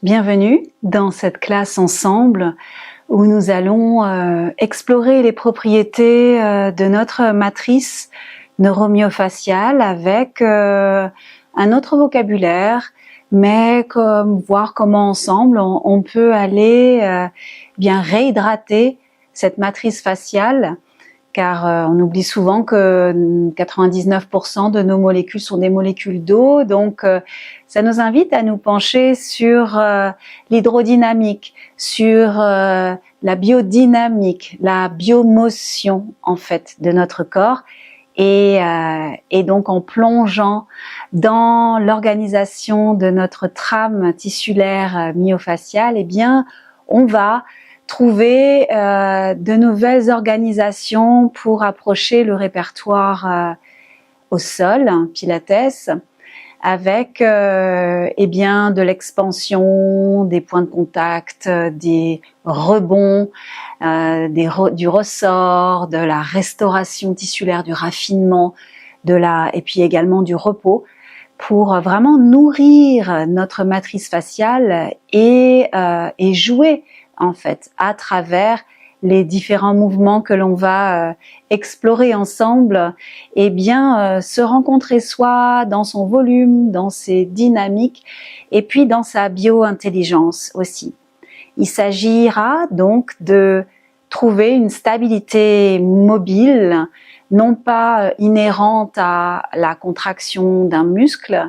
Bienvenue dans cette classe ensemble où nous allons explorer les propriétés de notre matrice neuromyofaciale avec un autre vocabulaire, mais voir comment ensemble on peut aller bien réhydrater cette matrice faciale, car on oublie souvent que 99% de nos molécules sont des molécules d'eau, donc ça nous invite à nous pencher sur l'hydrodynamique, sur la biodynamique, la biomotion en fait de notre corps, et donc en plongeant dans l'organisation de notre trame tissulaire myofaciale, eh bien on va trouver de nouvelles organisations pour approcher le répertoire au sol, Pilates, avec eh bien de l'expansion, des points de contact, des rebonds, du ressort, de la restauration tissulaire, du raffinement, et puis également du repos, pour vraiment nourrir notre matrice faciale et jouer en fait à travers les différents mouvements que l'on va explorer ensemble, et bien se rencontrer soi dans son volume, dans ses dynamiques et puis dans sa bio-intelligence aussi. Il s'agira donc de trouver une stabilité mobile, non pas inhérente à la contraction d'un muscle,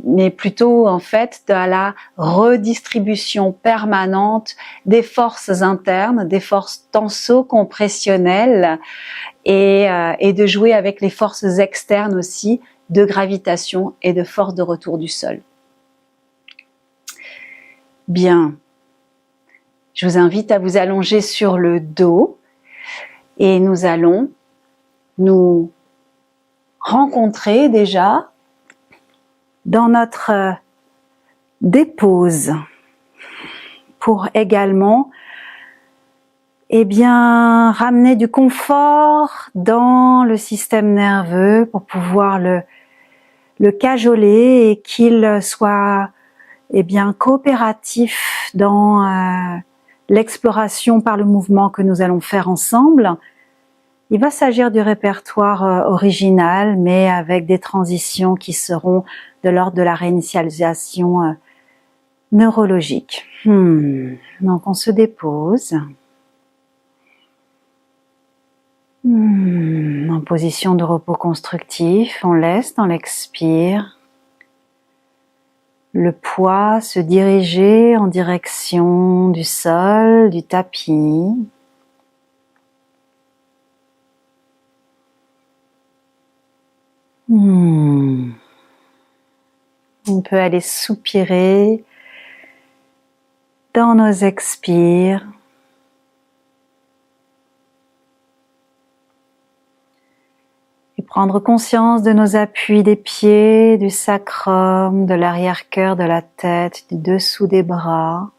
mais plutôt en fait à la redistribution permanente des forces internes, des forces tenso-compressionnelles, et de jouer avec les forces externes aussi, de gravitation et de force de retour du sol. Bien, je vous invite à vous allonger sur le dos et nous allons nous rencontrer déjà dans notre dépose, pour également eh bien ramener du confort dans le système nerveux, pour pouvoir le cajoler et qu'il soit eh bien coopératif dans l'exploration par le mouvement que nous allons faire ensemble. Il va s'agir du répertoire original, mais avec des transitions qui seront de l'ordre de la réinitialisation neurologique. Donc on se dépose. En position de repos constructif, on laisse dans l'expire le poids se diriger en direction du sol, du tapis. On peut aller soupirer dans nos expires. Et prendre conscience de nos appuis des pieds, du sacrum, de l'arrière-cœur de la tête, du dessous des bras.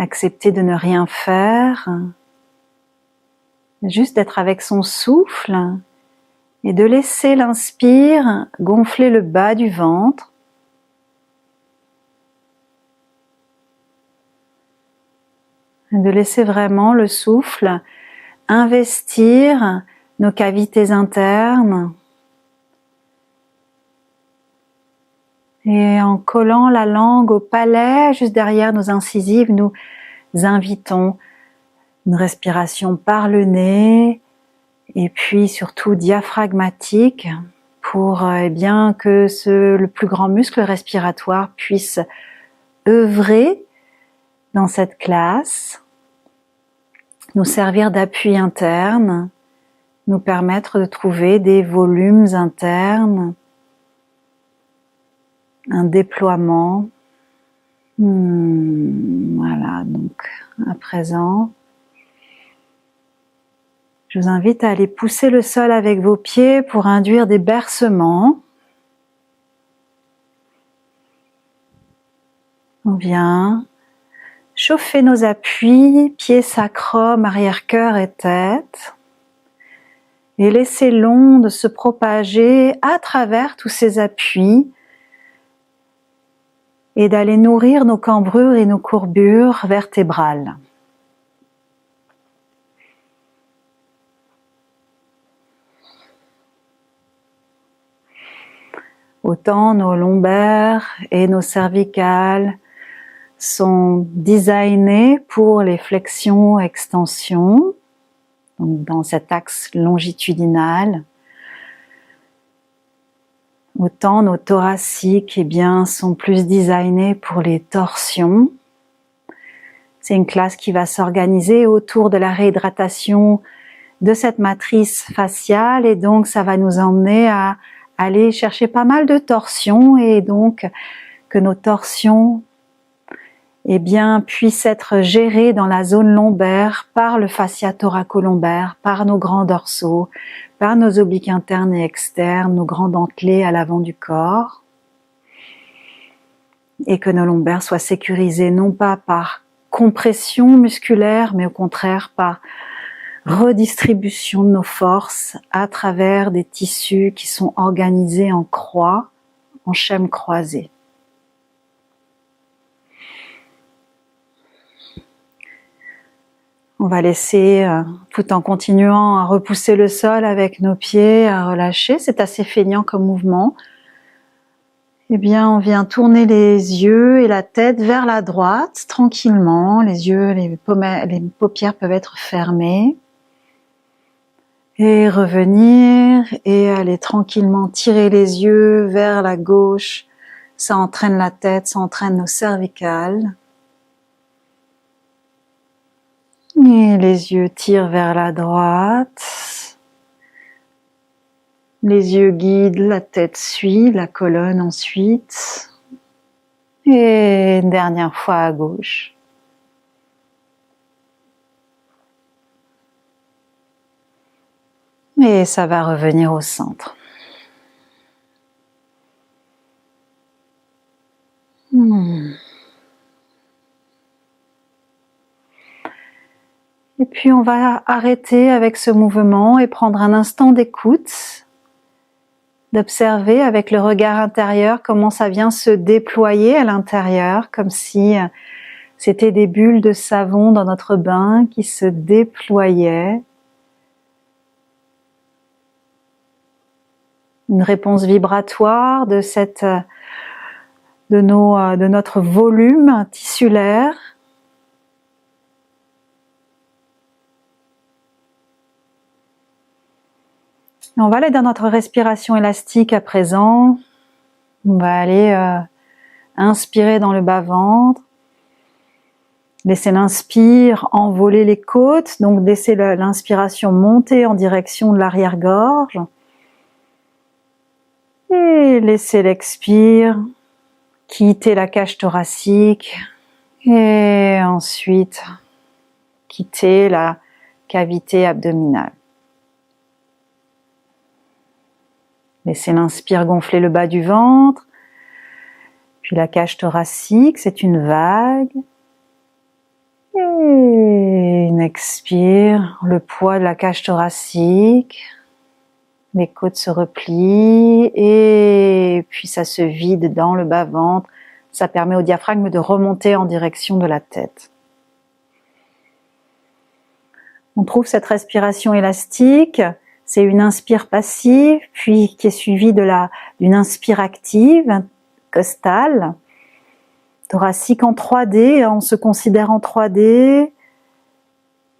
Accepter de ne rien faire, juste d'être avec son souffle et de laisser l'inspire gonfler le bas du ventre. Et de laisser vraiment le souffle investir nos cavités internes. Et en collant la langue au palais, juste derrière nos incisives, nous invitons une respiration par le nez et puis surtout diaphragmatique pour eh bien que le plus grand muscle respiratoire puisse œuvrer dans cette classe, nous servir d'appui interne, nous permettre de trouver des volumes internes, un déploiement. Voilà, donc à présent, je vous invite à aller pousser le sol avec vos pieds pour induire des bercements. On vient chauffer nos appuis, pieds, sacrum, arrière-cœur et tête. Et laisser l'onde se propager à travers tous ces appuis et d'aller nourrir nos cambrures et nos courbures vertébrales. Autant nos lombaires et nos cervicales sont designés pour les flexions-extensions, donc dans cet axe longitudinal, autant nos thoraciques sont plus designés pour les torsions. C'est une classe qui va s'organiser autour de la réhydratation de cette matrice faciale et donc ça va nous emmener à aller chercher pas mal de torsions et donc que nos torsions puissent être gérées dans la zone lombaire par le fascia thoracolombaire, par nos grands dorsaux, par nos obliques internes et externes, nos grands dentelés à l'avant du corps, et que nos lombaires soient sécurisés non pas par compression musculaire, mais au contraire par redistribution de nos forces à travers des tissus qui sont organisés en croix, en schème croisé. On va laisser, tout en continuant à repousser le sol avec nos pieds, à relâcher. C'est assez feignant comme mouvement. On vient tourner les yeux et la tête vers la droite, tranquillement. Les yeux, les paupières peuvent être fermées. Et revenir et aller tranquillement tirer les yeux vers la gauche. Ça entraîne la tête, ça entraîne nos cervicales. Et les yeux tirent vers la droite. Les yeux guident, la tête suit, la colonne ensuite. Et une dernière fois à gauche. Et ça va revenir au centre. Et puis on va arrêter avec ce mouvement et prendre un instant d'écoute, d'observer avec le regard intérieur comment ça vient se déployer à l'intérieur, comme si c'était des bulles de savon dans notre bain qui se déployaient. Une réponse vibratoire de notre volume tissulaire. On va aller dans notre respiration élastique à présent. On va aller inspirer dans le bas-ventre. Laisser l'inspire envoler les côtes, donc laisser l'inspiration monter en direction de l'arrière-gorge. Et laisser l'expire quitter la cage thoracique et ensuite quitter la cavité abdominale. Laissez l'inspire gonfler le bas du ventre, puis la cage thoracique, c'est une vague. Et une expire, le poids de la cage thoracique, les côtes se replient et puis ça se vide dans le bas-ventre. Ça permet au diaphragme de remonter en direction de la tête. On trouve cette respiration élastique. C'est une inspire passive, puis qui est suivie d'une inspire active, costale, thoracique en 3D, on se considère en 3D.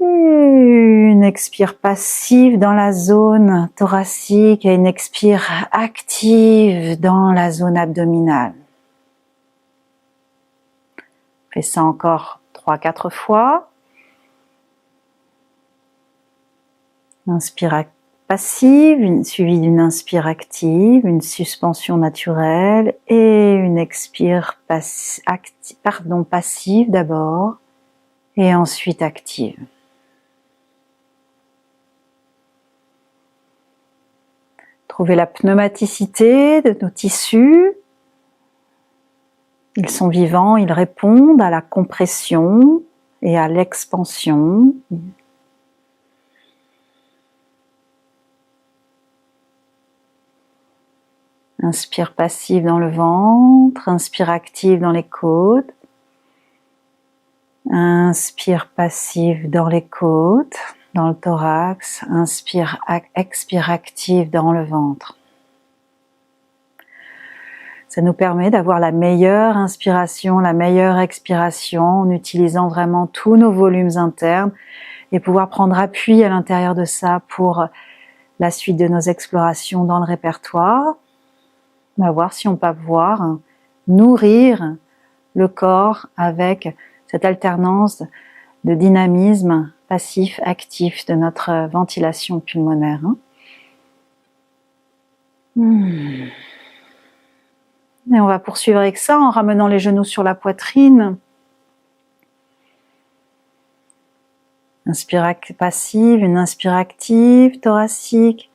Et une expire passive dans la zone thoracique et une expire active dans la zone abdominale. On fait ça encore 3-4 fois. Inspire passive, suivie d'une inspire active, une suspension naturelle et une expire passive d'abord et ensuite active. Trouvez la pneumaticité de nos tissus Ils sont vivants, ils répondent à la compression et à l'expansion. Inspire passive dans le ventre, inspire active dans les côtes. Inspire passive dans les côtes, dans le thorax. Inspire, expire active dans le ventre. Ça nous permet d'avoir la meilleure inspiration, la meilleure expiration en utilisant vraiment tous nos volumes internes et pouvoir prendre appui à l'intérieur de ça pour la suite de nos explorations dans le répertoire. On va voir si on peut nourrir le corps avec cette alternance de dynamisme passif-actif de notre ventilation pulmonaire. Et on va poursuivre avec ça en ramenant les genoux sur la poitrine. Inspire passive, une inspire active, thoracique.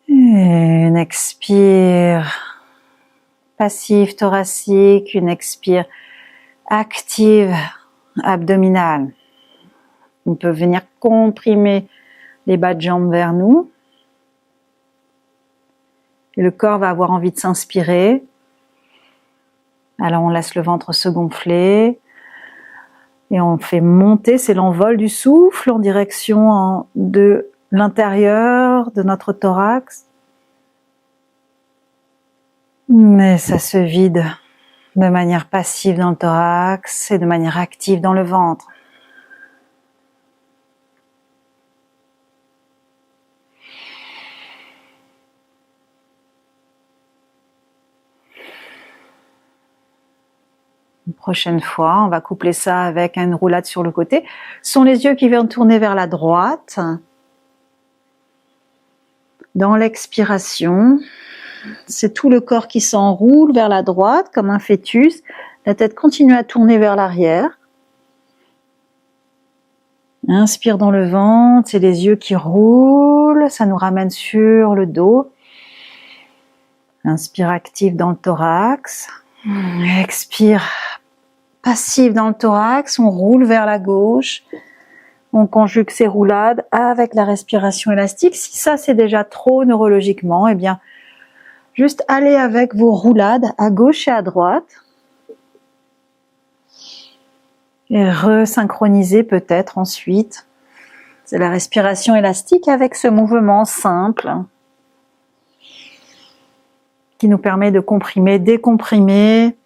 Et une expire passive, thoracique, une expire active, abdominale. On peut venir comprimer les bas de jambes vers nous. Et le corps va avoir envie de s'inspirer. Alors on laisse le ventre se gonfler. Et on fait monter, c'est l'envol du souffle en direction de l'intérieur de notre thorax. Mais ça se vide de manière passive dans le thorax et de manière active dans le ventre. Une prochaine fois, on va coupler ça avec une roulade sur le côté. Ce sont les yeux qui viennent tourner vers la droite. Dans l'expiration, c'est tout le corps qui s'enroule vers la droite comme un fœtus. La tête continue à tourner vers l'arrière. Inspire dans le ventre, c'est les yeux qui roulent. Ça nous ramène sur le dos. Inspire active dans le thorax. Expire passive dans le thorax, on roule vers la gauche, on conjugue ces roulades avec la respiration élastique. Si ça c'est déjà trop neurologiquement, eh bien juste allez avec vos roulades à gauche et à droite et resynchronisez peut-être ensuite. C'est la respiration élastique avec ce mouvement simple qui nous permet de comprimer, décomprimer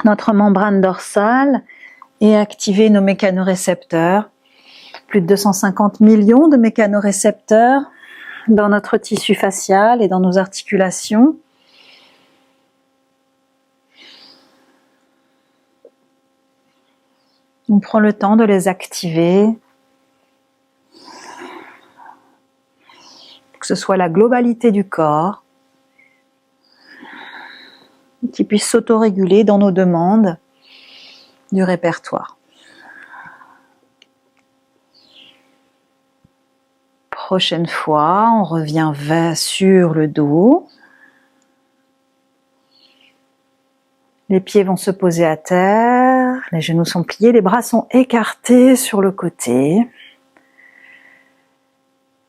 notre membrane dorsale et activer nos mécanorécepteurs. Plus de 250 millions de mécanorécepteurs dans notre tissu facial et dans nos articulations. On prend le temps de les activer pour que ce soit la globalité du corps qui puisse s'autoréguler dans nos demandes du répertoire. Prochaine fois, on revient sur le dos. Les pieds vont se poser à terre, les genoux sont pliés, les bras sont écartés sur le côté.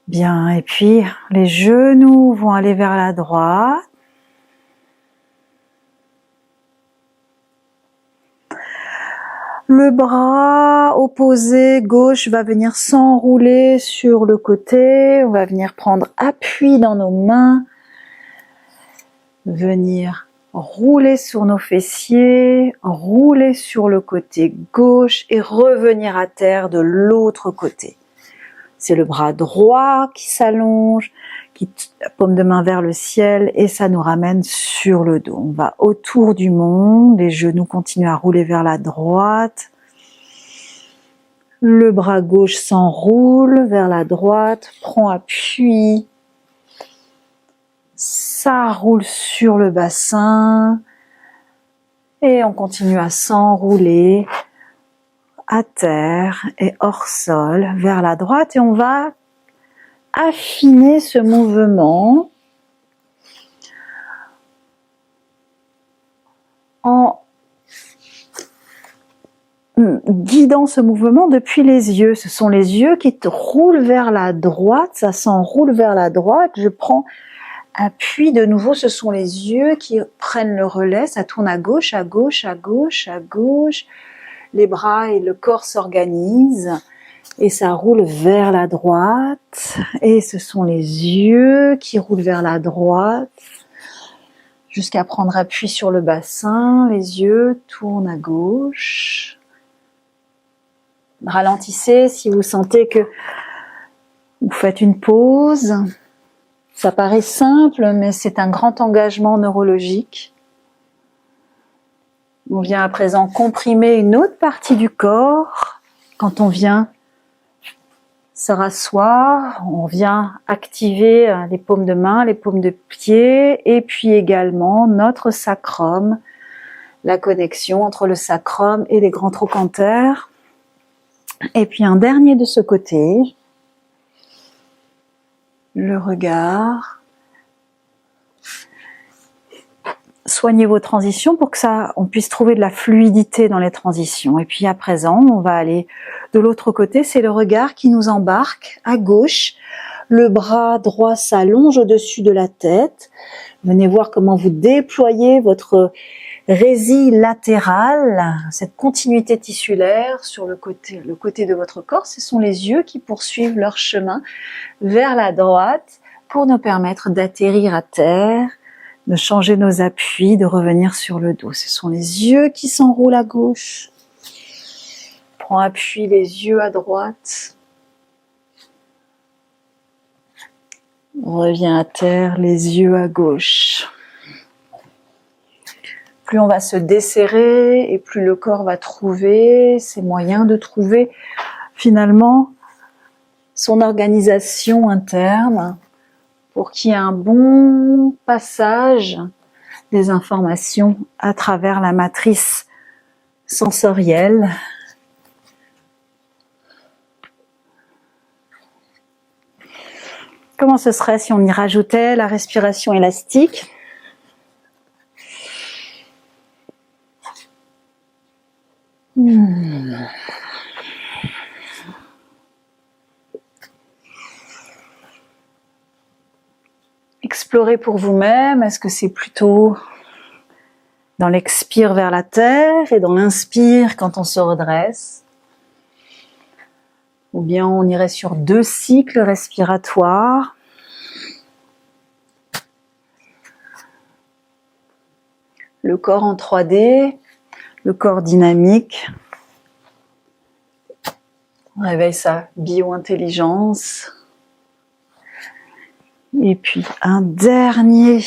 Bien, et puis les genoux vont aller vers la droite. Le bras opposé gauche va venir s'enrouler sur le côté. On va venir prendre appui dans nos mains. Venir rouler sur nos fessiers, rouler sur le côté gauche et revenir à terre de l'autre côté. C'est le bras droit qui s'allonge, la paume de main vers le ciel et ça nous ramène sur le dos. On va autour du monde, les genoux continuent à rouler vers la droite. Le bras gauche s'enroule vers la droite, prend appui. Ça roule sur le bassin et on continue à s'enrouler à terre et hors sol vers la droite et on va affiner ce mouvement en guidant ce mouvement depuis les yeux. Ce sont les yeux qui te roulent vers la droite, ça s'enroule vers la droite. Je prends appui de nouveau, ce sont les yeux qui prennent le relais, ça tourne à gauche, à gauche, à gauche, à gauche. Les bras et le corps s'organisent et ça roule vers la droite. Et ce sont les yeux qui roulent vers la droite jusqu'à prendre appui sur le bassin. Les yeux tournent à gauche. Ralentissez si vous sentez que vous faites une pause. Ça paraît simple, mais c'est un grand engagement neurologique. On vient à présent comprimer une autre partie du corps. Quand on vient se rasseoir, on vient activer les paumes de main, les paumes de pied, et puis également notre sacrum, la connexion entre le sacrum et les grands trochantères. Et puis un dernier de ce côté, le regard. Soignez vos transitions pour que on puisse trouver de la fluidité dans les transitions. Et puis à présent, on va aller de l'autre côté, c'est le regard qui nous embarque à gauche. Le bras droit s'allonge au-dessus de la tête. Venez voir comment vous déployez votre résille latérale, cette continuité tissulaire sur le côté de votre corps. Ce sont les yeux qui poursuivent leur chemin vers la droite pour nous permettre d'atterrir à terre, de changer nos appuis, de revenir sur le dos. Ce sont les yeux qui s'enroulent à gauche. Prends appui les yeux à droite. Reviens à terre, les yeux à gauche. Plus on va se desserrer et plus le corps va trouver ses moyens de trouver finalement son organisation interne pour qu'il y ait un bon passage des informations à travers la matrice sensorielle. Comment ce serait si on y rajoutait la respiration élastique ? Explorez pour vous-même, est-ce que c'est plutôt dans l'expire vers la terre et dans l'inspire quand on se redresse? Ou bien on irait sur 2 cycles respiratoires. Le corps en 3D, le corps dynamique. On réveille sa bio-intelligence. Et puis un dernier.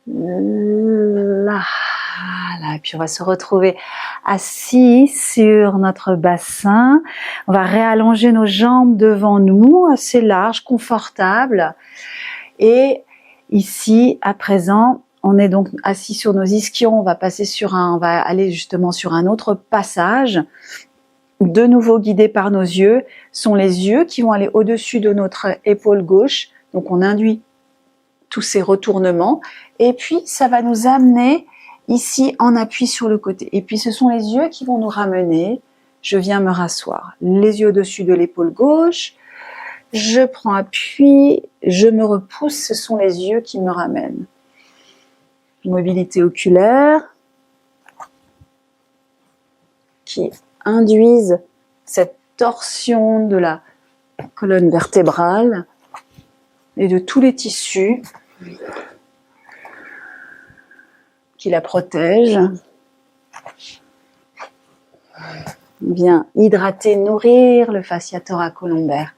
Là. Et puis on va se retrouver assis sur notre bassin. On va réallonger nos jambes devant nous, assez larges, confortables. Et ici, à présent, on est donc assis sur nos ischions. On va aller justement sur un autre passage. De nouveau guidés par nos yeux, sont les yeux qui vont aller au-dessus de notre épaule gauche. Donc on induit tous ces retournements. Et puis ça va nous amener ici en appui sur le côté. Et puis ce sont les yeux qui vont nous ramener. Je viens me rasseoir. Les yeux au-dessus de l'épaule gauche. Je prends appui, je me repousse. Ce sont les yeux qui me ramènent. Mobilité oculaire qui induisent cette torsion de la colonne vertébrale et de tous les tissus qui la protègent. Bien hydrater, nourrir le fascia thoracolombaire.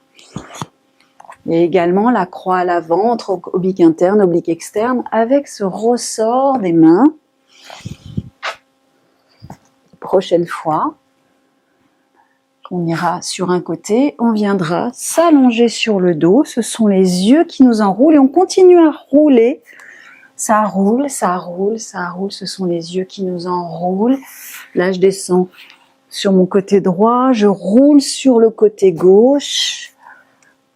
Et également la croix à l'avant, entre oblique interne, oblique externe, avec ce ressort des mains. Prochaine fois, on ira sur un côté, on viendra s'allonger sur le dos. Ce sont les yeux qui nous enroulent et on continue à rouler. Ça roule, ça roule, ça roule. Ce sont les yeux qui nous enroulent. Là, je descends sur mon côté droit, je roule sur le côté gauche.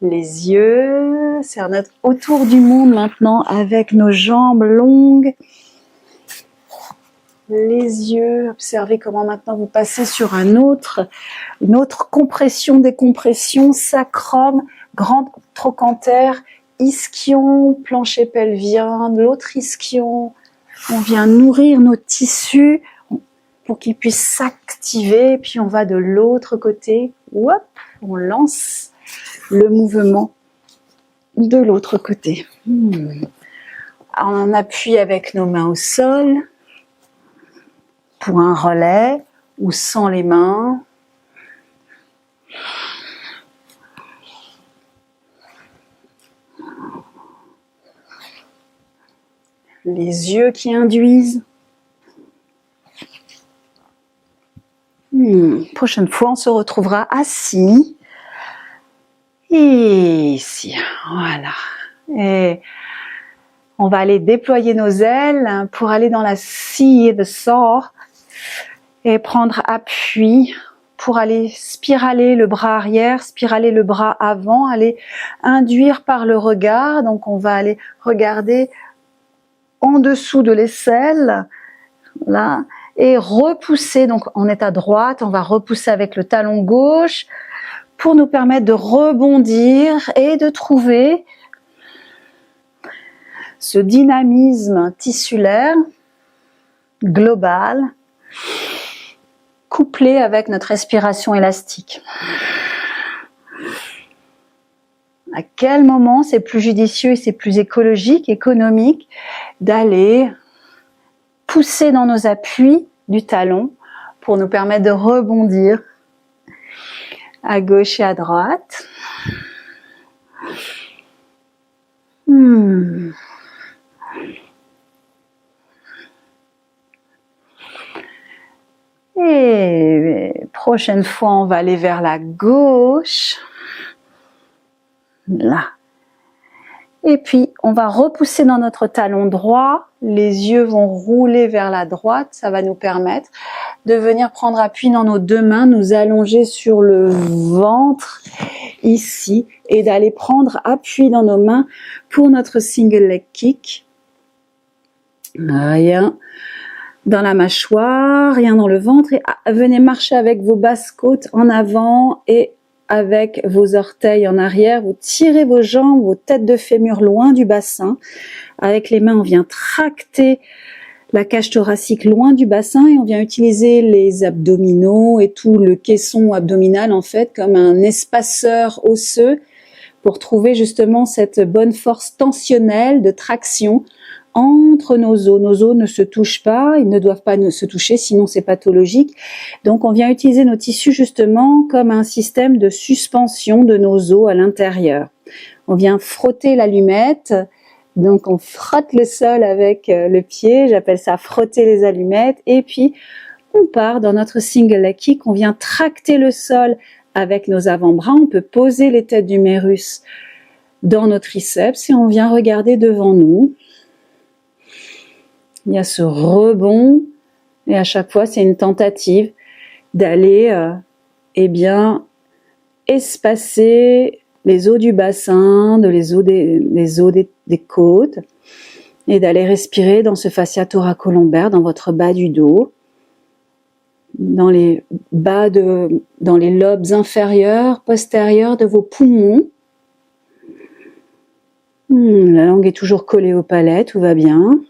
les yeux. C'est notre autour du monde maintenant avec nos jambes longues. Les yeux, observez comment maintenant vous passez sur une autre compression, décompression, sacrum, grand trochanter, ischion, plancher pelvien, l'autre ischion. On vient nourrir nos tissus pour qu'ils puissent s'activer, puis on va de l'autre côté. Hop, on lance le mouvement de l'autre côté. On appuie avec nos mains au sol pour un relais ou sans les mains. Les yeux qui induisent. Prochaine fois, on se retrouvera assis. Et ici, voilà. Et on va aller déployer nos ailes pour aller dans la scie de sort et prendre appui pour aller spiraler le bras arrière, spiraler le bras avant, aller induire par le regard. Donc on va aller regarder en dessous de l'aisselle, là, et repousser. Donc on est à droite, on va repousser avec le talon gauche pour nous permettre de rebondir et de trouver ce dynamisme tissulaire global couplé avec notre respiration élastique. À quel moment c'est plus judicieux et c'est plus écologique, économique d'aller pousser dans nos appuis du talon pour nous permettre de rebondir à gauche et à droite. Et prochaine fois, on va aller vers la gauche. Là. Et puis, on va repousser dans notre talon droit. Les yeux vont rouler vers la droite. Ça va nous permettre de venir prendre appui dans nos deux mains, nous allonger sur le ventre ici et d'aller prendre appui dans nos mains pour notre single leg kick. Rien dans la mâchoire, rien dans le ventre. Et venez marcher avec vos basses côtes en avant et avec vos orteils en arrière. Vous tirez vos jambes, vos têtes de fémur loin du bassin. Avec les mains, on vient tracter la cage thoracique loin du bassin et on vient utiliser les abdominaux et tout le caisson abdominal en fait comme un espaceur osseux pour trouver justement cette bonne force tensionnelle de traction entre nos os. Nos os ne se touchent pas, ils ne doivent pas se toucher, sinon c'est pathologique. Donc on vient utiliser nos tissus justement comme un système de suspension de nos os à l'intérieur. On vient frotter l'allumette, donc on frotte le sol avec le pied, j'appelle ça frotter les allumettes, et puis on part dans notre single leg kick, on vient tracter le sol avec nos avant-bras, on peut poser les têtes d'humérus dans nos triceps et on vient regarder devant nous. Il y a ce rebond et à chaque fois c'est une tentative d'aller espacer les os du bassin, les os des côtes et d'aller respirer dans ce fascia thoracolombaire, dans votre bas du dos, dans les lobes inférieurs, postérieurs de vos poumons. La langue est toujours collée au palais, tout va bien.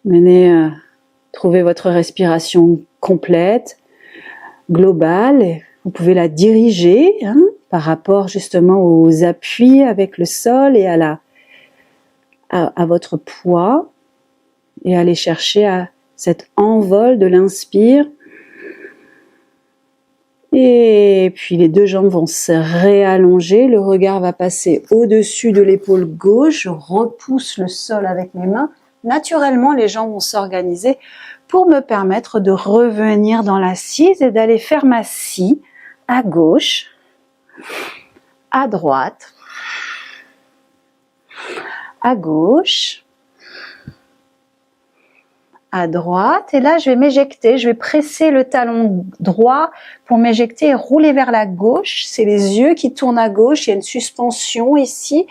Venez trouver votre respiration complète, globale. Vous pouvez la diriger par rapport justement aux appuis avec le sol et à votre poids et aller chercher à cet envol de l'inspire. Et puis les deux jambes vont se réallonger, le regard va passer au-dessus de l'épaule gauche, je repousse le sol avec mes mains. Naturellement, les jambes vont s'organiser pour me permettre de revenir dans l'assise et d'aller faire ma scie à gauche, à droite, à gauche, à droite. Et là, je vais m'éjecter. Je vais presser le talon droit pour m'éjecter et rouler vers la gauche. C'est les yeux qui tournent à gauche. Il y a une suspension ici.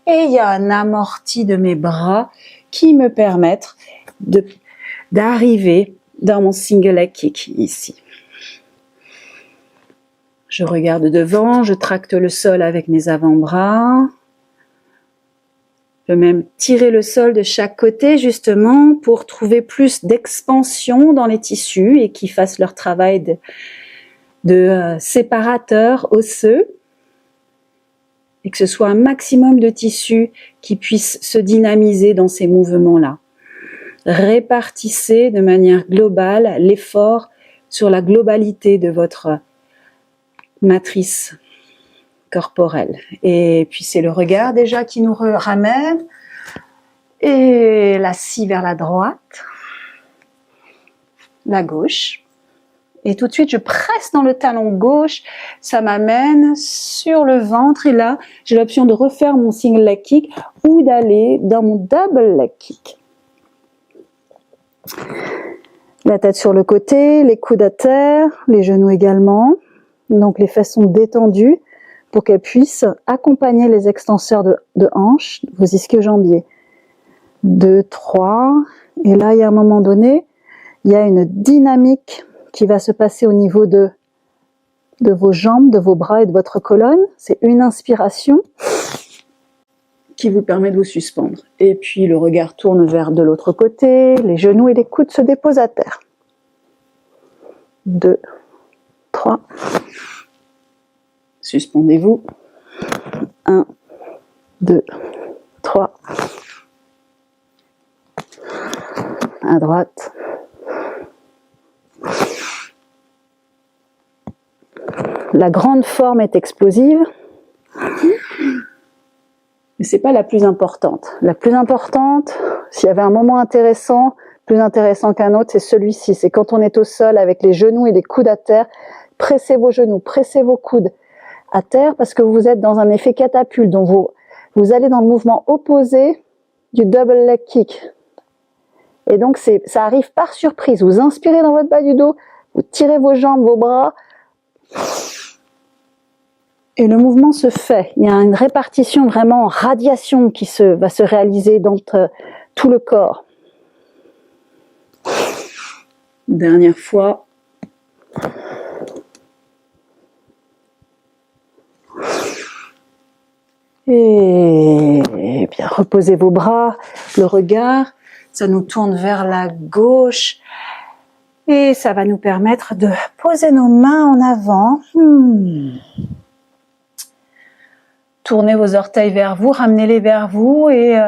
Et il y a un amorti de mes bras qui me permettent d'arriver dans mon single leg kick ici. Je regarde devant, je tracte le sol avec mes avant-bras. Je peux même tirer le sol de chaque côté justement pour trouver plus d'expansion dans les tissus et qu'ils fassent leur travail de séparateur osseux et que ce soit un maximum de tissus qui puissent se dynamiser dans ces mouvements-là. Répartissez de manière globale l'effort sur la globalité de votre matrice corporelle. Et puis c'est le regard déjà qui nous ramène. Et la scie vers la droite, la gauche. Et tout de suite, je presse dans le talon gauche. Ça m'amène sur le ventre. Et là, j'ai l'option de refaire mon single leg kick ou d'aller dans mon double leg kick. La tête sur le côté, les coudes à terre, les genoux également. Donc les fesses sont détendues pour qu'elles puissent accompagner les extenseurs de hanches, vos ischio-jambiers. 2, 3. Et là, il y a un moment donné, il y a une dynamique qui va se passer au niveau de vos jambes, de vos bras et de votre colonne. C'est une inspiration qui vous permet de vous suspendre. Et puis le regard tourne vers de l'autre côté, les genoux et les coudes se déposent à terre. 2, 3. Suspendez-vous. 1, 2, 3. À droite. La grande forme est explosive, mais c'est pas la plus importante. La plus importante, s'il y avait un moment intéressant, plus intéressant qu'un autre, c'est celui-ci. C'est quand on est au sol avec les genoux et les coudes à terre. Pressez vos genoux, pressez vos coudes à terre parce que vous êtes dans un effet catapulte. Donc vous allez dans le mouvement opposé du double leg kick. Et donc ça arrive par surprise. Vous inspirez dans votre bas du dos, vous tirez vos jambes, vos bras. Et le mouvement se fait. Il y a une répartition vraiment en radiation qui va se réaliser dans tout le corps. Dernière fois. Et bien, reposez vos bras, le regard, ça nous tourne vers la gauche. Et ça va nous permettre de poser nos mains en avant. Tournez vos orteils vers vous, ramenez-les vers vous et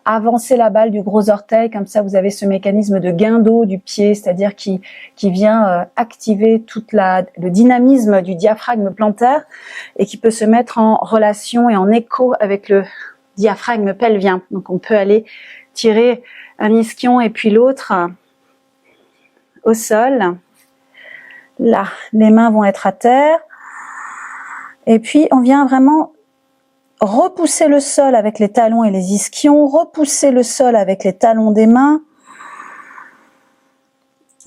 avancez la balle du gros orteil. Comme ça, vous avez ce mécanisme de gain d'eau du pied, c'est-à-dire qui vient activer le dynamisme du diaphragme plantaire et qui peut se mettre en relation et en écho avec le diaphragme pelvien. Donc, on peut aller tirer un ischion et puis l'autre au sol. Là, les mains vont être à terre. Et puis, on vient vraiment repousser le sol avec les talons et les ischions, repousser le sol avec les talons des mains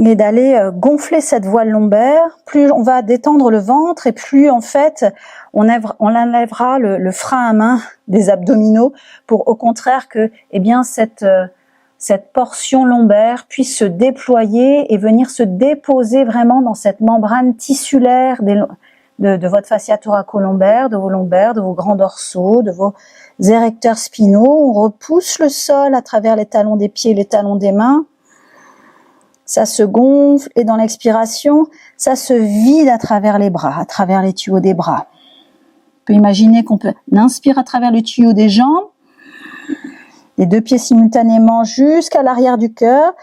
et d'aller gonfler cette voile lombaire. Plus on va détendre le ventre et plus en fait on enlèvera le frein à main des abdominaux pour au contraire que cette portion lombaire puisse se déployer et venir se déposer vraiment dans cette membrane tissulaire de votre fascia thoraco-lombaire, de vos lombaires, de vos grands dorsaux, de vos érecteurs spinaux. On repousse le sol à travers les talons des pieds et les talons des mains. Ça se gonfle et dans l'expiration, ça se vide à travers les bras, à travers les tuyaux des bras. On peut imaginer qu'on peut inspire à travers le tuyau des jambes, les deux pieds simultanément jusqu'à l'arrière du cœur,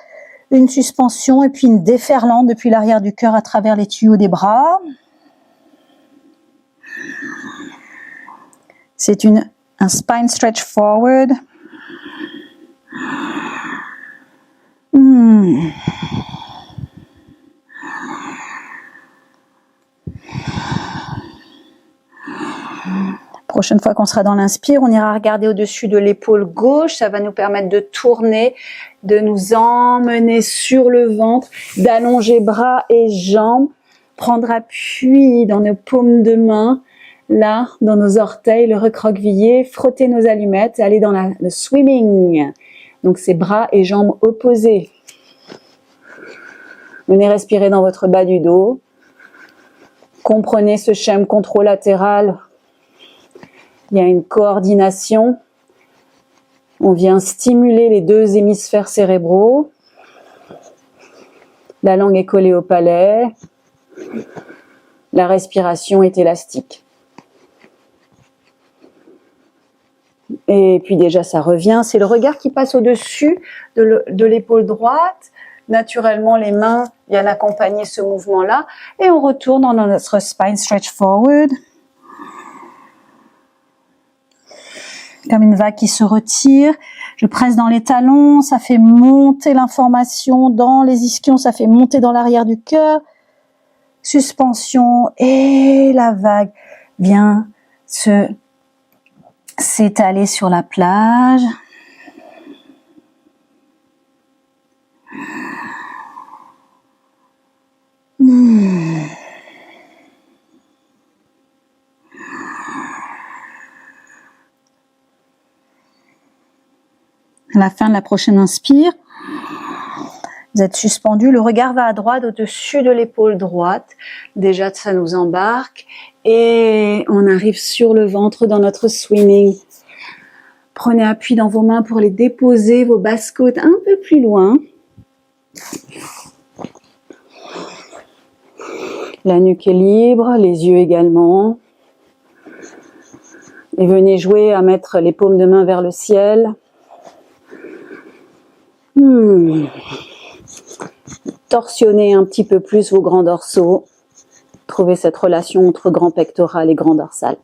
une suspension et puis une déferlante depuis l'arrière du cœur à travers les tuyaux des bras. C'est un spine stretch forward. Pour Prochaine fois qu'on sera dans l'inspire, on ira regarder au-dessus de l'épaule gauche. Ça va nous permettre de tourner, de nous emmener sur le ventre, d'allonger bras et jambes, prendre appui dans nos paumes de main, là, dans nos orteils, le recroqueviller, frotter nos allumettes, aller dans le swimming. Donc, c'est bras et jambes opposés. Venez respirer dans votre bas du dos. Comprenez ce schéma contralatéral. Il y a une coordination. On vient stimuler les deux hémisphères cérébraux. La langue est collée au palais. La respiration est élastique. Et puis déjà, ça revient. C'est le regard qui passe au-dessus de l'épaule droite. Naturellement, les mains viennent accompagner ce mouvement-là. Et on retourne dans notre spine stretch forward. Comme une vague qui se retire. Je presse dans les talons. Ça fait monter l'information dans les ischions. Ça fait monter dans l'arrière du cœur. Suspension. Et la vague vient s'étaler sur la plage. À la fin de la prochaine inspire, vous êtes suspendu, le regard va à droite au-dessus de l'épaule droite. Déjà, ça nous embarque et on arrive sur le ventre dans notre swimming. Prenez appui dans vos mains pour les déposer, vos basses côtes un peu plus loin. La nuque est libre, les yeux également. Et venez jouer à mettre les paumes de main vers le ciel. Torsionnez un petit peu plus vos grands dorsaux. Trouvez cette relation entre grand pectoral et grand dorsal.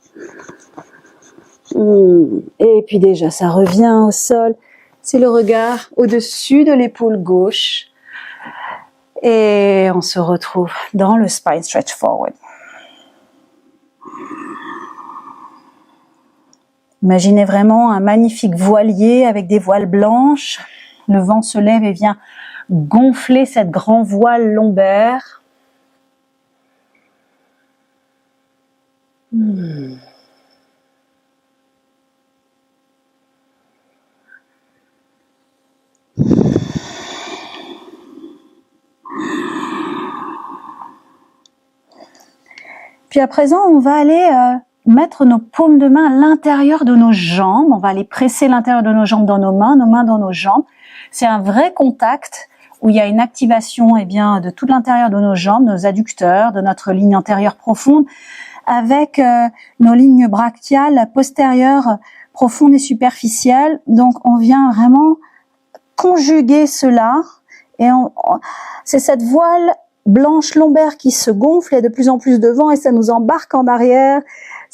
Et puis déjà, ça revient au sol. C'est le regard au-dessus de l'épaule gauche. Et on se retrouve dans le spine stretch forward. Imaginez vraiment un magnifique voilier avec des voiles blanches. Le vent se lève et vient gonfler cette grand voile lombaire. Puis à présent, on va aller mettre nos paumes de main à l'intérieur de nos jambes. On va aller presser l'intérieur de nos jambes dans nos mains dans nos jambes. C'est un vrai contact où il y a une activation de tout l'intérieur de nos jambes, nos adducteurs, de notre ligne antérieure profonde, avec nos lignes brachiales postérieures profondes et superficielles. Donc on vient vraiment conjuguer cela. Et c'est cette voile blanche lombaire qui se gonfle, il y a de plus en plus de vent et ça nous embarque en arrière.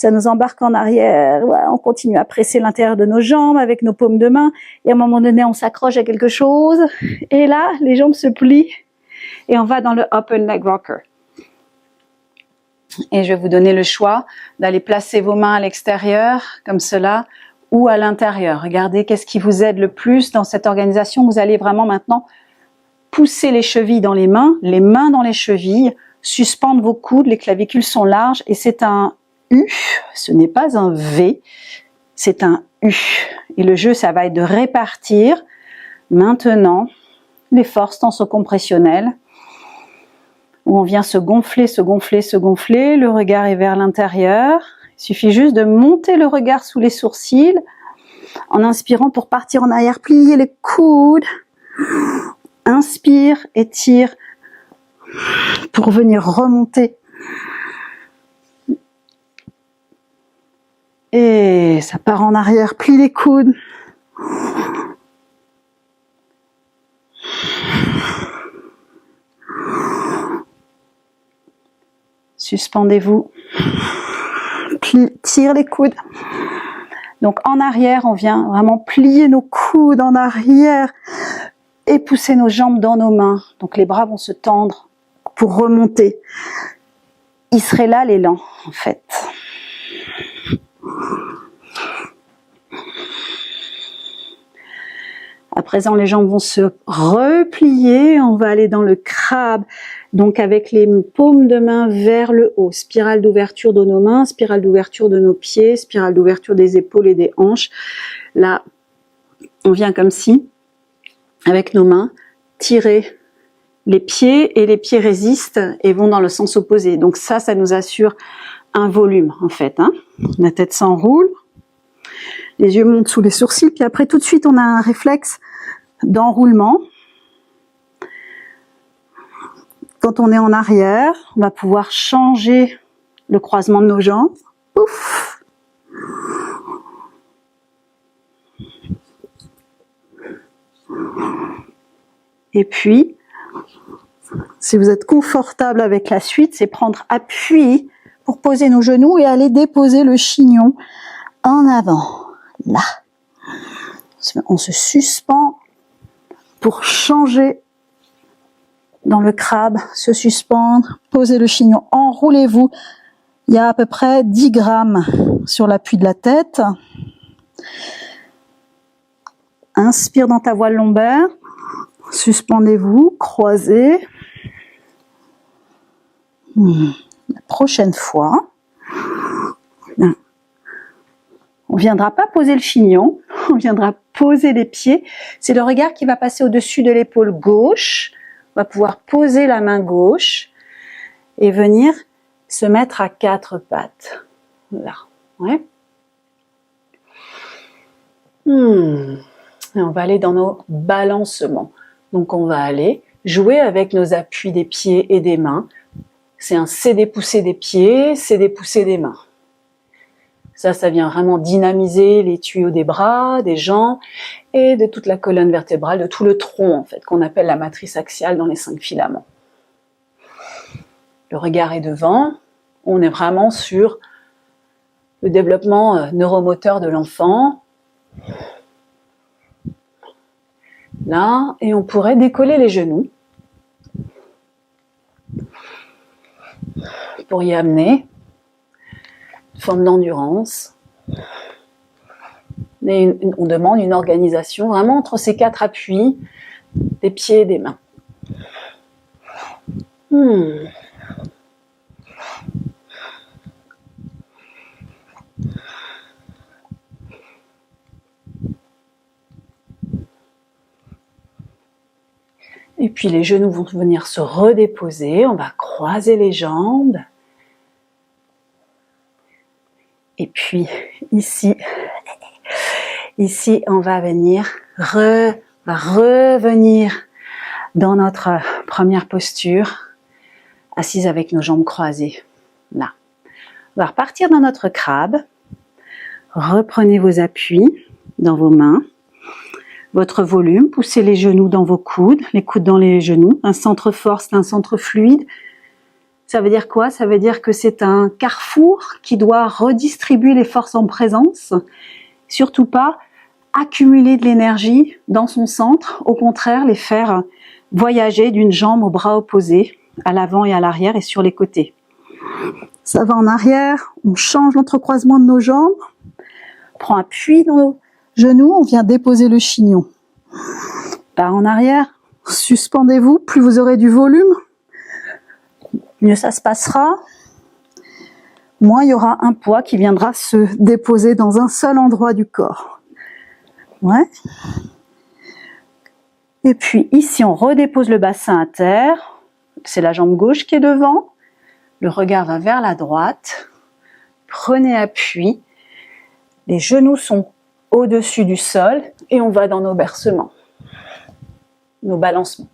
Voilà, on continue à presser l'intérieur de nos jambes avec nos paumes de main. Et à un moment donné, on s'accroche à quelque chose. Et là, les jambes se plient. Et on va dans le Open Leg Rocker. Et je vais vous donner le choix d'aller placer vos mains à l'extérieur, comme cela, ou à l'intérieur. Regardez qu'est-ce qui vous aide le plus dans cette organisation. Vous allez vraiment maintenant pousser les chevilles dans les mains dans les chevilles, suspendre vos coudes, les clavicules sont larges. Et c'est un U, ce n'est pas un V, c'est un U. Et le jeu, ça va être de répartir maintenant les forces tenso-compressionnelles, où on vient se gonfler, le regard est vers l'intérieur. Il suffit juste de monter le regard sous les sourcils, en inspirant pour partir en arrière, plier les coudes, inspire, étire, pour venir remonter. Et ça part en arrière, plie les coudes. Suspendez-vous. Tire les coudes. Donc en arrière, on vient vraiment plier nos coudes en arrière et pousser nos jambes dans nos mains. Donc les bras vont se tendre pour remonter. Il serait là l'élan, en fait. À présent, les jambes vont se replier. On va aller dans le crabe. Donc, avec les paumes de main vers le haut. Spirale d'ouverture de nos mains, spirale d'ouverture de nos pieds, spirale d'ouverture des épaules et des hanches. Là, on vient comme si, avec nos mains, tirer les pieds et les pieds résistent et vont dans le sens opposé. Donc ça nous assure un volume en fait. La tête s'enroule, les yeux montent sous les sourcils, puis après tout de suite on a un réflexe d'enroulement. Quand on est en arrière, on va pouvoir changer le croisement de nos jambes. Ouf. Et puis, si vous êtes confortable avec la suite, c'est prendre appui pour poser nos genoux et aller déposer le chignon en avant. Là. On se suspend pour changer dans le crabe, se suspendre, poser le chignon, enroulez-vous. Il y a à peu près 10 grammes sur l'appui de la tête. Inspire dans ta voile lombaire. Suspendez-vous, croisez. La prochaine fois, on viendra pas poser le chignon, on viendra poser les pieds. C'est le regard qui va passer au-dessus de l'épaule gauche. On va pouvoir poser la main gauche et venir se mettre à 4 pattes. Là, ouais. Et on va aller dans nos balancements. Donc on va aller jouer avec nos appuis des pieds et des mains. C'est un cédé-poussé des pieds, cédé-poussé des mains. Ça vient vraiment dynamiser les tuyaux des bras, des jambes et de toute la colonne vertébrale, de tout le tronc en fait, qu'on appelle la matrice axiale dans les 5 filaments. Le regard est devant, on est vraiment sur le développement neuromoteur de l'enfant. Là, et on pourrait décoller les genoux pour y amener une forme d'endurance. Et on demande une organisation vraiment entre ces 4 appuis des pieds et des mains. Et puis les genoux vont venir se redéposer, on va croiser les jambes. Et puis ici on va venir revenir dans notre première posture, assise avec nos jambes croisées. Là. On va repartir dans notre crabe. Reprenez vos appuis dans vos mains. Votre volume, poussez les genoux dans vos coudes, les coudes dans les genoux. Un centre fort, c'est un centre fluide. Ça veut dire quoi? Ça veut dire que c'est un carrefour qui doit redistribuer les forces en présence. Surtout pas accumuler de l'énergie dans son centre. Au contraire, les faire voyager d'une jambe au bras opposé, à l'avant et à l'arrière et sur les côtés. Ça va en arrière, on change l'entrecroisement de nos jambes. On prend appui dans nos genoux, on vient déposer le chignon. Pas en arrière, suspendez-vous, plus vous aurez du volume, mieux ça se passera, moins il y aura un poids qui viendra se déposer dans un seul endroit du corps. Ouais. Et puis ici, on redépose le bassin à terre, c'est la jambe gauche qui est devant, le regard va vers la droite, prenez appui, les genoux sont au-dessus du sol et on va dans nos bercements, nos balancements.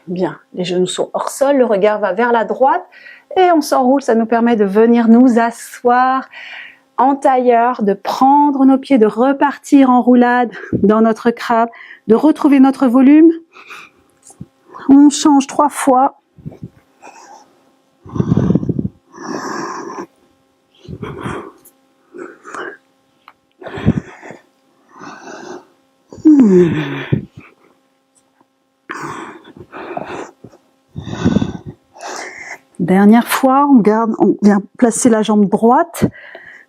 Bien, les genoux sont hors sol, le regard va vers la droite et on s'enroule, ça nous permet de venir nous asseoir en tailleur, de prendre nos pieds, de repartir en roulade dans notre crabe, de retrouver notre volume. On change 3 fois. Dernière fois, on vient placer la jambe droite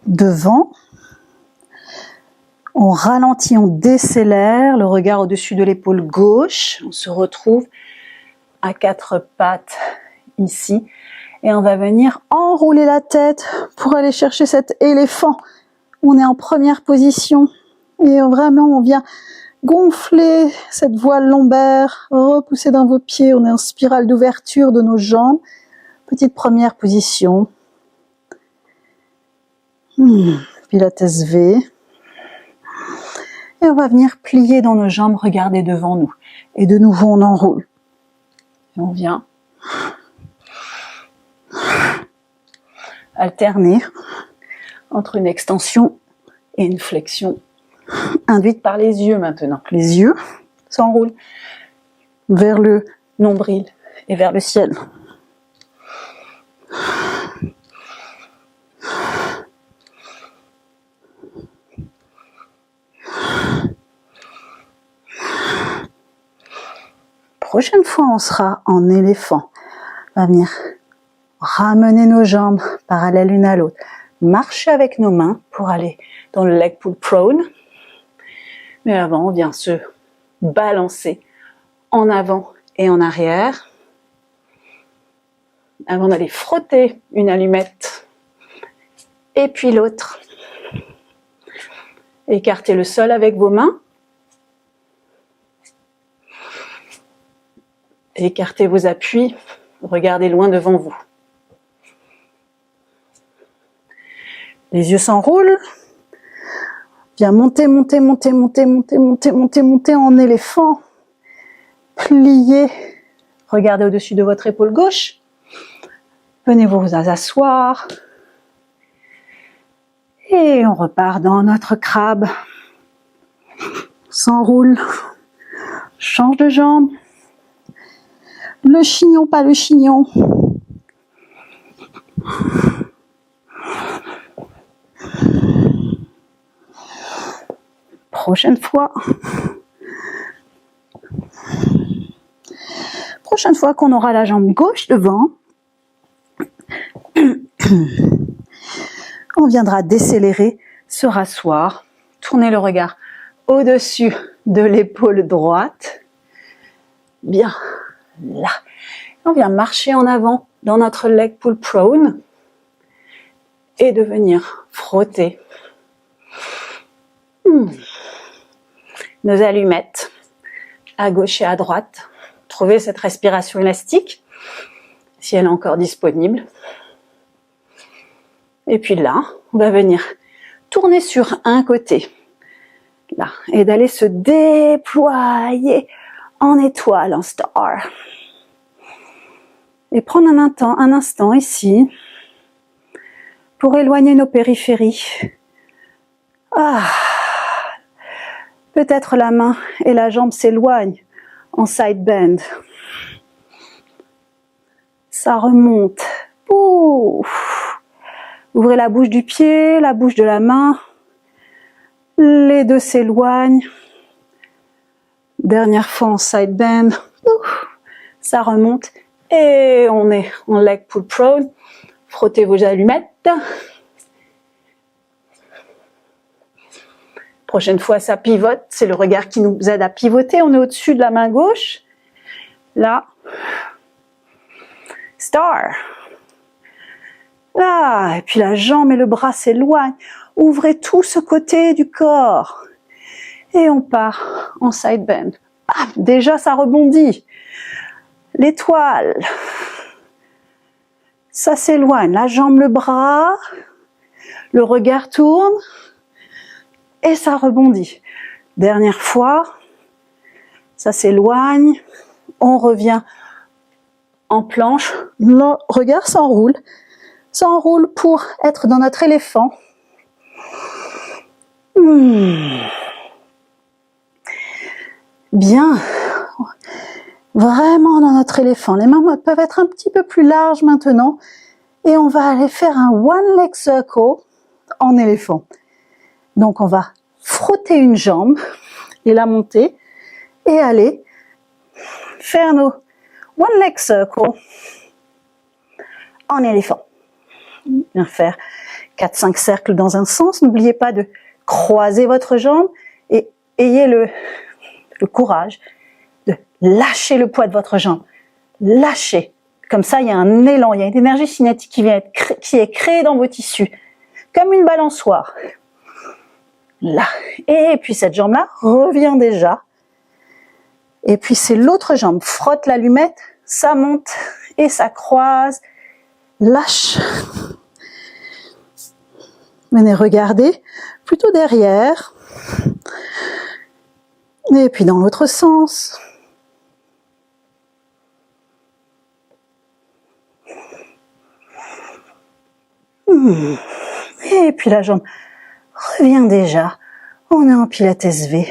devant. On ralentit, on décélère, le regard au-dessus de l'épaule gauche. On se retrouve à quatre pattes ici. Et on va venir enrouler la tête pour aller chercher cet éléphant. On est en première position. Et vraiment, on vient gonfler cette voile lombaire, repousser dans vos pieds. On est en spirale d'ouverture de nos jambes. Petite première position. Pilates V. Et on va venir plier dans nos jambes, regarder devant nous. Et de nouveau, on enroule. Et on vient alterner entre une extension et une flexion induite par les yeux maintenant. Les yeux s'enroulent vers le nombril et vers le ciel. Prochaine fois, on sera en éléphant. On va venir ramener nos jambes parallèles l'une à l'autre. Marcher avec nos mains pour aller dans le leg pull prone. Mais avant, on vient se balancer en avant et en arrière. Avant d'aller frotter une allumette et puis l'autre. Écartez le sol avec vos mains. Écartez vos appuis, regardez loin devant vous. Les yeux s'enroulent. Bien monter, monter, monter, monter, monter, monter, monter, monter en éléphant. Pliez. Regardez au-dessus de votre épaule gauche. Venez vous asseoir. Et on repart dans notre crabe. S'enroule. Change de jambe. Le chignon, pas le chignon. Prochaine fois qu'on aura la jambe gauche devant, on viendra décélérer, se rasseoir, tourner le regard au-dessus de l'épaule droite. Bien. Là, on vient marcher en avant dans notre leg pull prone et de venir frotter nos allumettes à gauche et à droite. Trouvez cette respiration élastique si elle est encore disponible. Et puis là, on va venir tourner sur un côté là et d'aller se déployer en étoile, en star. Et prendre un instant ici pour éloigner nos périphéries. Peut-être la main et la jambe s'éloignent en side bend. Ça remonte. Ouvrez la bouche du pied, la bouche de la main. Les deux s'éloignent. Dernière fois en side bend. Ça remonte. Et on est en leg pull prone. Frottez vos allumettes. Prochaine fois, ça pivote. C'est le regard qui nous aide à pivoter. On est au-dessus de la main gauche. Là. Star. Là. Et puis la jambe et le bras s'éloignent. Ouvrez tout ce côté du corps. Et on part en side bend. Déjà, ça rebondit. L'étoile. Ça s'éloigne. La jambe, le bras. Le regard tourne. Et ça rebondit. Dernière fois. Ça s'éloigne. On revient en planche. Le regard s'enroule. S'enroule pour être dans notre éléphant. Bien. Vraiment dans notre éléphant. Les mains peuvent être un petit peu plus larges maintenant. Et on va aller faire un one leg circle en éléphant. Donc on va frotter une jambe et la monter et aller faire nos one leg circle en éléphant. Bien faire 4-5 cercles dans un sens. N'oubliez pas de croiser votre jambe et ayez le courage de lâcher le poids de votre jambe. Lâchez. Comme ça, il y a un élan, il y a une énergie cinétique qui est créée dans vos tissus. Comme une balançoire. Là. Et puis cette jambe-là revient déjà. Et puis c'est l'autre jambe. Frotte l'allumette, ça monte et ça croise. Lâche. Venez regarder plutôt derrière. Et puis dans l'autre sens. Et puis la jambe revient déjà. On est en Pilates V.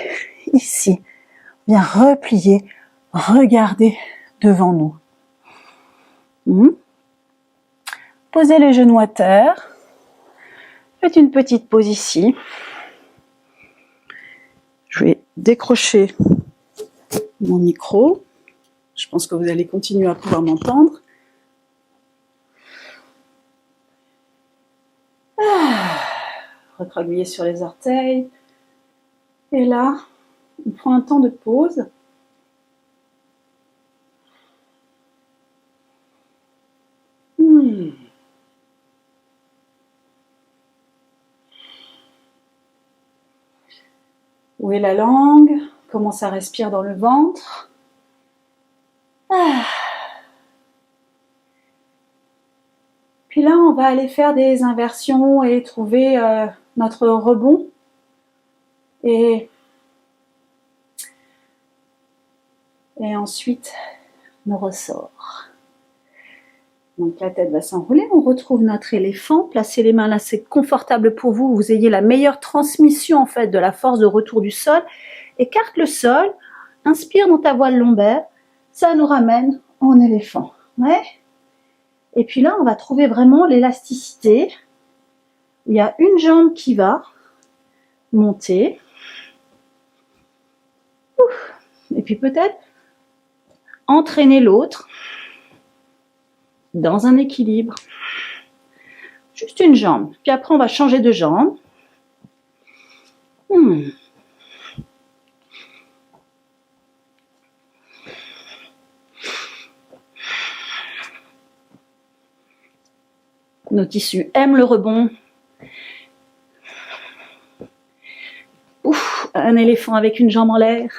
Ici. Bien replier. Regardez devant nous. Posez les genoux à terre. Faites une petite pause ici. Je vais décrocher mon micro. Je pense que vous allez continuer à pouvoir m'entendre. Recroquevillez sur les orteils. Et là, on prend un temps de pause. Où est la langue? Comment ça respire dans le ventre? Puis là, on va aller faire des inversions et trouver notre rebond. Et ensuite, nos ressorts. Donc la tête va s'enrouler, on retrouve notre éléphant, placez les mains là, c'est confortable pour vous, vous ayez la meilleure transmission en fait de la force de retour du sol. Écarte le sol, inspire dans ta voile lombaire, ça nous ramène en éléphant. Ouais. Et puis là, on va trouver vraiment l'élasticité. Il y a une jambe qui va monter. Et puis peut-être entraîner l'autre dans un équilibre. Juste une jambe. Puis après, on va changer de jambe. Nos tissus aiment le rebond. Un éléphant avec une jambe en l'air.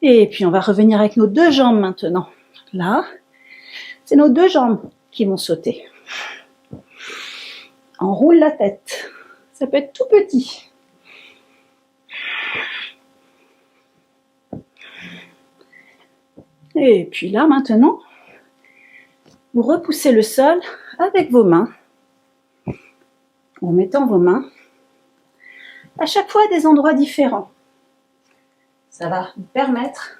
Et puis, on va revenir avec nos deux jambes maintenant. Là. C'est nos deux jambes qui vont sauter. Enroule la tête. Ça peut être tout petit. Et puis là, maintenant, vous repoussez le sol avec vos mains, en mettant vos mains à chaque fois à des endroits différents. Ça va vous permettre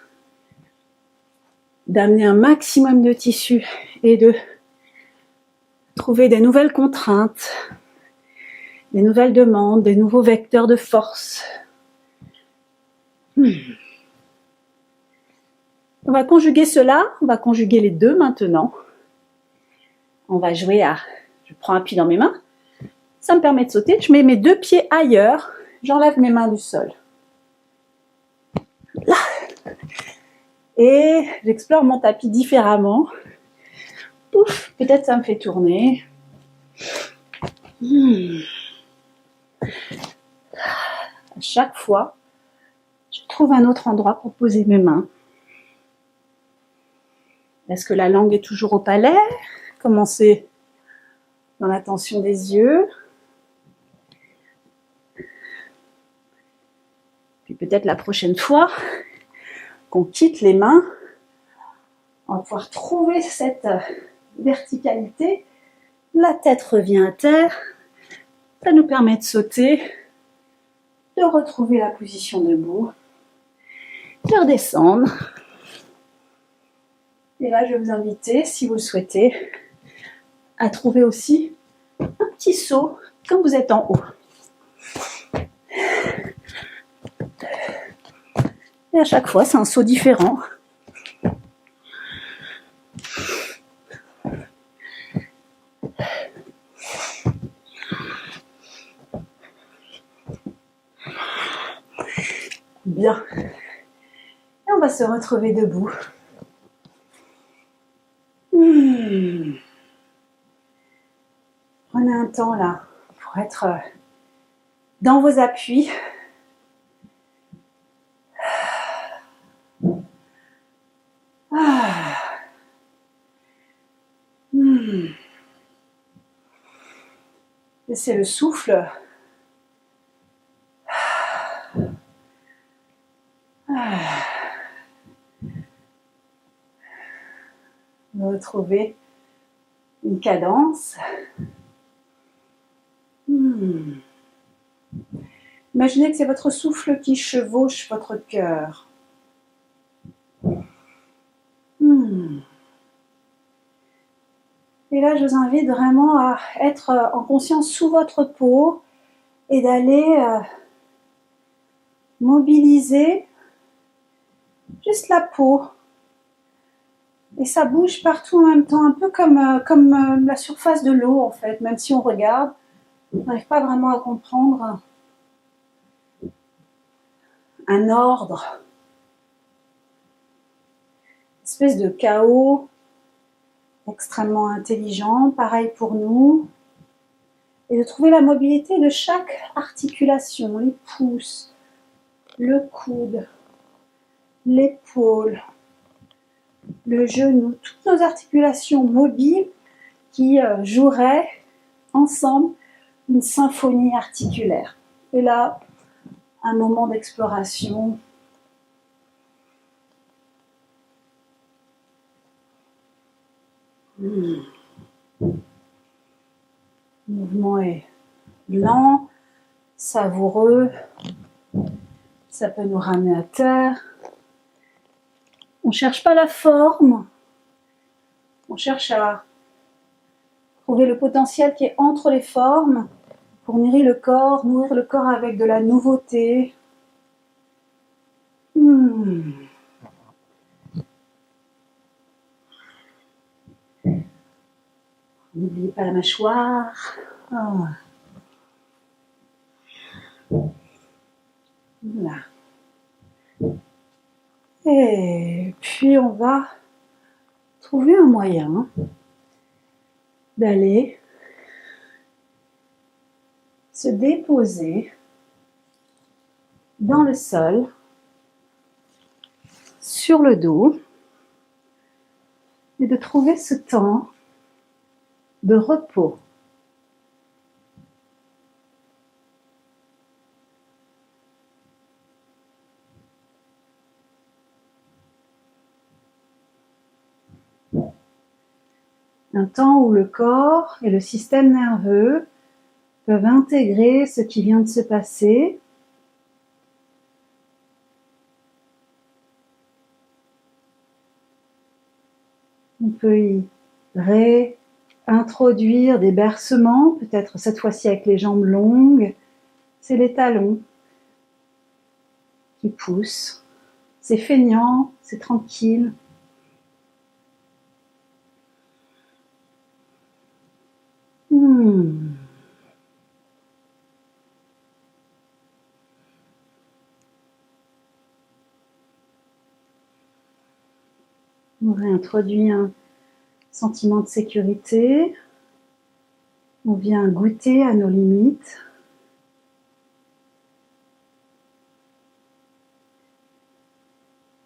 d'amener un maximum de tissu et de trouver des nouvelles contraintes, des nouvelles demandes, des nouveaux vecteurs de force. On va conjuguer cela, on va conjuguer les deux maintenant. On va jouer à... Je prends un pied dans mes mains, ça me permet de sauter, je mets mes deux pieds ailleurs, j'enlève mes mains du sol. Là. Et j'explore mon tapis différemment. Ouf, peut-être ça me fait tourner. À chaque fois, je trouve un autre endroit pour poser mes mains. Est-ce que la langue est toujours au palais? Commencez dans la tension des yeux. Puis peut-être la prochaine fois qu'on quitte les mains, on va pouvoir trouver cette verticalité. La tête revient à terre. Ça nous permet de sauter, de retrouver la position debout, de redescendre. Et là, je vais vous inviter, si vous le souhaitez, à trouver aussi un petit saut quand vous êtes en haut. Et à chaque fois, c'est un saut différent. Bien. Et on va se retrouver debout. Prenez un temps là pour être dans vos appuis. Laissez le souffle. Retrouver une cadence. Imaginez que c'est votre souffle qui chevauche votre cœur. Et là, je vous invite vraiment à être en conscience sous votre peau et d'aller mobiliser juste la peau. Et ça bouge partout en même temps, un peu comme la surface de l'eau en fait. Même si on regarde, on n'arrive pas vraiment à comprendre un ordre, une espèce de chaos extrêmement intelligent, pareil pour nous. Et de trouver la mobilité de chaque articulation, les pouces, le coude, l'épaule, le genou, toutes nos articulations mobiles qui joueraient ensemble une symphonie articulaire. Et là, un moment d'exploration. Le mouvement est lent, savoureux, ça peut nous ramener à terre. On ne cherche pas la forme, on cherche à trouver le potentiel qui est entre les formes pour nourrir le corps avec de la nouveauté. N'oubliez pas la mâchoire. Voilà. Et puis on va trouver un moyen d'aller se déposer dans le sol, sur le dos, et de trouver ce temps de repos. Un temps où le corps et le système nerveux peuvent intégrer ce qui vient de se passer. On peut y réintroduire des bercements, peut-être cette fois-ci avec les jambes longues. C'est les talons qui poussent. C'est feignant, c'est tranquille. On réintroduit un sentiment de sécurité. On vient goûter à nos limites.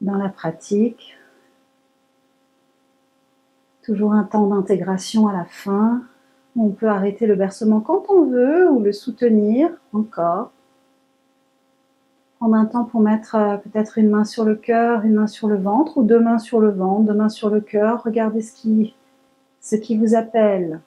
Dans la pratique, toujours un temps d'intégration à la fin. On peut arrêter le bercement quand on veut ou le soutenir encore. Prendre un temps pour mettre peut-être une main sur le cœur, une main sur le ventre, ou deux mains sur le ventre, deux mains sur le cœur. Regardez ce qui vous appelle.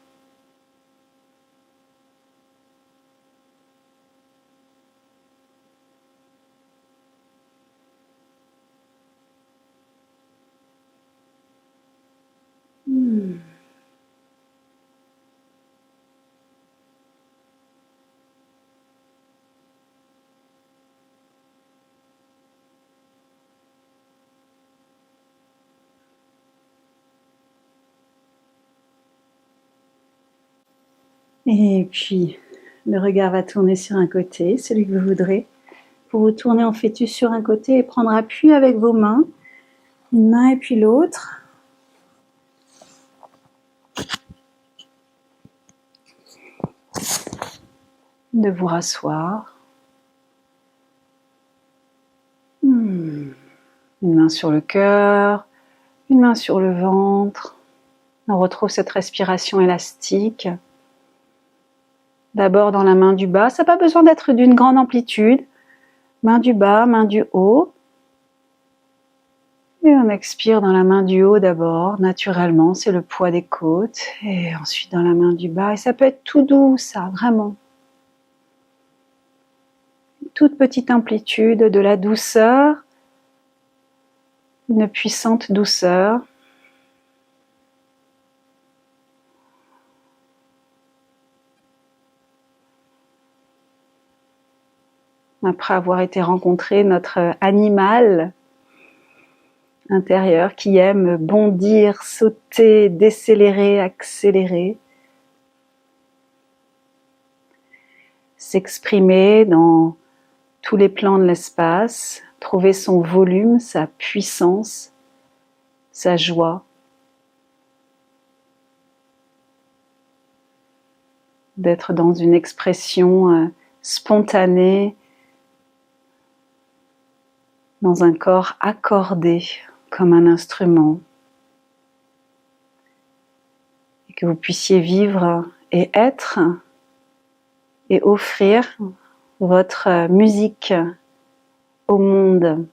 Et puis, le regard va tourner sur un côté, celui que vous voudrez. Vous vous tournez en fœtus sur un côté et prendre appui avec vos mains, une main et puis l'autre. De vous rasseoir. Une main sur le cœur, une main sur le ventre. On retrouve cette respiration élastique. D'abord dans la main du bas, ça n'a pas besoin d'être d'une grande amplitude. Main du bas, main du haut. Et on expire dans la main du haut d'abord, naturellement, c'est le poids des côtes. Et ensuite dans la main du bas, et ça peut être tout doux ça, vraiment. Une toute petite amplitude, de la douceur, une puissante douceur. Après avoir été rencontré notre animal intérieur qui aime bondir, sauter, décélérer, accélérer, s'exprimer dans tous les plans de l'espace, trouver son volume, sa puissance, sa joie. D'être dans une expression spontanée, dans un corps accordé comme un instrument. Et que vous puissiez vivre et être et offrir votre musique au monde.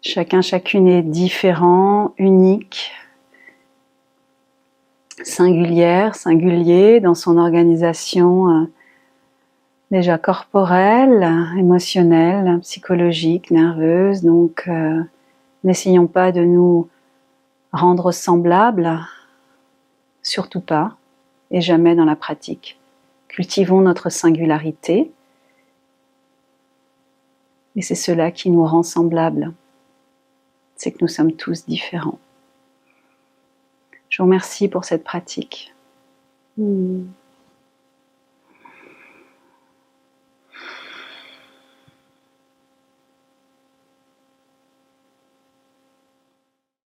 Chacun, chacune est différent, unique, singulière, singulier dans son organisation déjà corporelle, émotionnelle, psychologique, nerveuse. Donc, n'essayons pas de nous rendre semblables, surtout pas, et jamais dans la pratique. Cultivons notre singularité, et c'est cela qui nous rend semblables. C'est que nous sommes tous différents. Je vous remercie pour cette pratique.